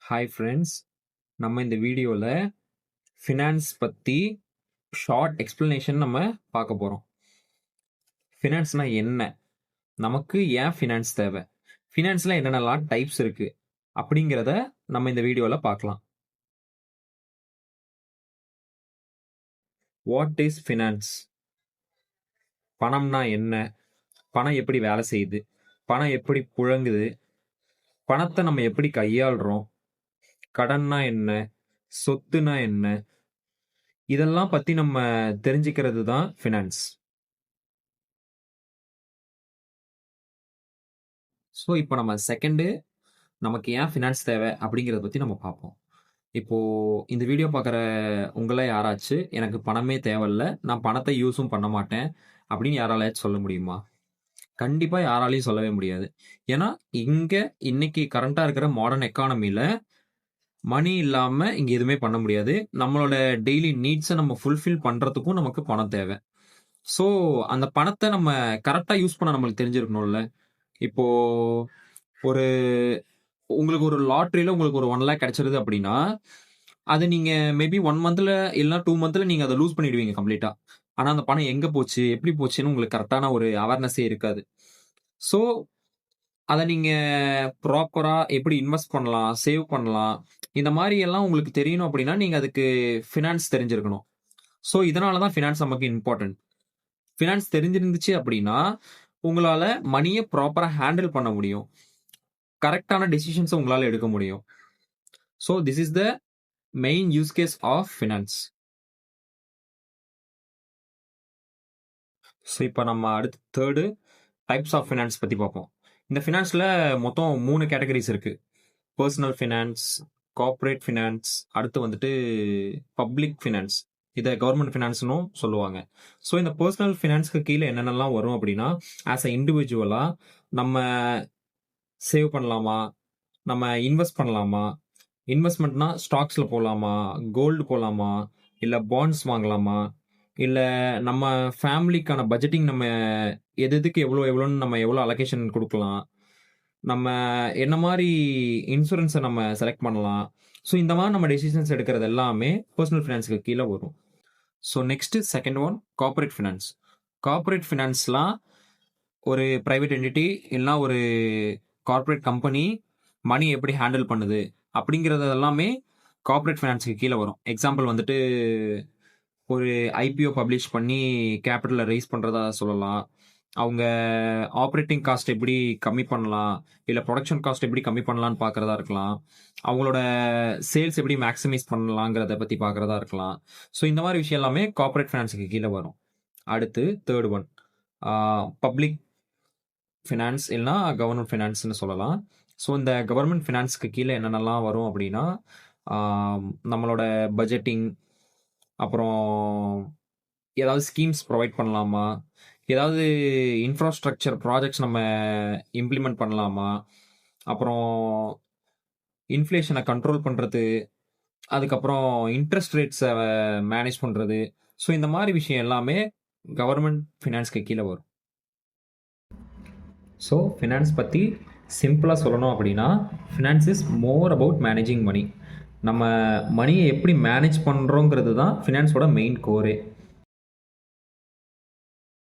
Hi friends, நம்ம இந்த வீடியோவில் ஃபினான்ஸ் பற்றி ஷார்ட் எக்ஸ்ப்ளனேஷன் நம்ம பார்க்க போகிறோம். ஃபினான்ஸ்னால் என்ன, நமக்கு ஏன் ஃபினான்ஸ் தேவை, ஃபினான்ஸில் என்னென்னலாம் டைப்ஸ் இருக்குது அப்படிங்கிறத நம்ம இந்த வீடியோவில் பார்க்கலாம். What is finance? பணம்னா என்ன, பணம் எப்படி வேலை செய்யுது, பணம் எப்படி புழங்குது, பணத்தை நம்ம எப்படி கையாளுறோம், கடன்னா என்ன, சொத்துனா என்ன, இதெல்லாம் பற்றி நம்ம தெரிஞ்சுக்கிறது தான் ஃபினான்ஸ். ஸோ இப்போ நம்ம செகண்டு நமக்கு ஏன் ஃபினான்ஸ் தேவை அப்படிங்கிறத பற்றி நம்ம பார்ப்போம். இப்போது இந்த வீடியோ பார்க்குற உங்களை யாராச்சும் எனக்கு பணமே தேவையில்ல, நான் பணத்தை யூஸும் பண்ண மாட்டேன் அப்படின்னு யாராலையாச்சும் சொல்ல முடியுமா? கண்டிப்பாக யாராலையும் சொல்லவே முடியாது. ஏன்னா இங்கே இன்னைக்கு கரண்ட்டாக இருக்கிற மாடர்ன் எக்கானமியில் மணி இல்லாமல் இங்கே எதுவுமே பண்ண முடியாது. நம்மளோட டெய்லி நீட்ஸை நம்ம ஃபுல்ஃபில் பண்ணுறதுக்கும் நமக்கு பணம் தேவை. ஸோ அந்த பணத்தை நம்ம கரெக்டாக யூஸ் பண்ண நம்மளுக்கு தெரிஞ்சிருக்கணும்ல. இப்போ ஒரு உங்களுக்கு ஒரு லாட்ரியில் உங்களுக்கு ஒரு 1 லேக் கிடைச்சிருது அப்படின்னா, அது நீங்கள் மேபி 1 மந்த்தில் இல்லைனா 2 மந்த்தில் நீங்கள் அதை லூஸ் பண்ணிடுவீங்க கம்ப்ளீட்டாக. ஆனால் அந்த பணம் எங்கே போச்சு, எப்படி போச்சுன்னு உங்களுக்கு கரெக்டான ஒரு அவேர்னஸே இருக்காது. ஸோ அதை நீங்கள் ப்ராப்பராக எப்படி இன்வெஸ்ட் பண்ணலாம், சேவ் பண்ணலாம், இந்த மாதிரி எல்லாம் உங்களுக்கு தெரியணும் அப்படின்னா நீங்கள் அதுக்கு ஃபினான்ஸ் தெரிஞ்சிருக்கணும். ஸோ இதனால தான் ஃபினான்ஸ் நமக்கு இம்பார்ட்டன்ட். ஃபினான்ஸ் தெரிஞ்சிருந்துச்சு அப்படின்னா உங்களால் மணியை ப்ராப்பராக ஹேண்டில் பண்ண முடியும், கரெக்டான டெசிஷன்ஸை உங்களால் எடுக்க முடியும். So this is the main use case of finance. So இப்போ நம்ம அடுத்து தேர்டு டைப்ஸ் ஆஃப் ஃபினான்ஸ் பற்றி பார்ப்போம். இந்த ஃபினான்ஸில் மொத்தம் 3 கேட்டகரிஸ் இருக்குது. பர்சனல் ஃபினான்ஸ், கார்ப்பரேட் ஃபினான்ஸ், அடுத்து வந்துட்டு பப்ளிக் ஃபினான்ஸ். இதை கவர்மெண்ட் ஃபினான்ஸ்னும் சொல்லுவாங்க. ஸோ இந்த பர்சனல் ஃபினான்ஸ்க்கு கீழே என்னென்னலாம் வரும் அப்படின்னா, ஆஸ் அ இண்டிவிஜுவலாக நம்ம சேவ் பண்ணலாமா, நம்ம இன்வெஸ்ட் பண்ணலாமா, இன்வெஸ்ட்மெண்ட்னா ஸ்டாக்ஸில் போகலாமா, கோல்டு போகலாமா, இல்லை பாண்ட்ஸ் வாங்கலாமா, இல்லை நம்ம ஃபேமிலிக்கான பட்ஜெட்டிங் நம்ம எதுக்கு எவ்வளோன்னு நம்ம எவ்வளோ அலோகேஷன் கொடுக்கலாம், நம்ம என்ன மாதிரி இன்சூரன்ஸை நம்ம செலக்ட் பண்ணலாம். ஸோ இந்த மாதிரி நம்ம டெசிஷன்ஸ் எடுக்கிறது எல்லாமே பர்சனல் ஃபினான்ஸுக்கு கீழே வரும். So next second one corporate finance. Corporate ஃபினான்ஸ்லாம் ஒரு ப்ரைவேட் என்டிட்டி இல்லைனா ஒரு கார்ப்பரேட் கம்பெனி மணி எப்படி ஹேண்டில் பண்ணுது அப்படிங்கிறது எல்லாமே கார்ப்பரேட் ஃபினான்ஸுக்கு கீழே வரும். எக்ஸாம்பிள் வந்துட்டு ஒரு ஐபிஓ பப்ளிஷ் பண்ணி கேபிட்டலை ரைஸ் பண்ணுறதா சொல்லலாம். அவங்க ஆப்ரேட்டிங் காஸ்ட் எப்படி கம்மி பண்ணலாம், இல்லை ப்ரொடக்ஷன் காஸ்ட் எப்படி கம்மி பண்ணலான்னு பார்க்குறதா இருக்கலாம். அவங்களோட சேல்ஸ் எப்படி மேக்ஸிமைஸ் பண்ணலாங்கிறத பற்றி பார்க்குறதா இருக்கலாம். ஸோ இந்த மாதிரி விஷயம் எல்லாமே கார்ப்பரேட் ஃபினான்ஸுக்கு கீழே வரும். அடுத்து தேர்ட் ஒன் பப்ளிக் ஃபினான்ஸ் இல்லைனா கவர்மெண்ட் ஃபினான்ஸ்னு சொல்லலாம். ஸோ இந்த கவர்மெண்ட் ஃபினான்ஸுக்கு கீழே என்னென்னலாம் வரும் அப்படின்னா, நம்மளோட பட்ஜெட்டிங், அப்புறம் ஏதாவது ஸ்கீம்ஸ் ப்ரொவைட் பண்ணலாமா, ஏதாவது இன்ஃப்ராஸ்ட்ரக்சர் ப்ராஜெக்ட்ஸ் நம்ம இம்ப்ளிமெண்ட் பண்ணலாமா, அப்புறம் இன்ஃப்ளேஷனை கண்ட்ரோல் பண்ணுறது, அதுக்கப்புறம் இன்ட்ரெஸ்ட் ரேட்ஸை மேனேஜ் பண்ணுறது. ஸோ இந்த மாதிரி விஷயம் எல்லாமே கவர்மெண்ட் ஃபினான்ஸ்க்கு கீழே வரும். ஸோ ஃபினான்ஸ் பற்றி சிம்பிளாக சொல்லணும் அப்படின்னா, finance is more about managing money. நம்ம மணியை எப்படி மேனேஜ் பண்ணுறோங்கிறது தான் ஃபினான்ஸோட மெயின் கோரே.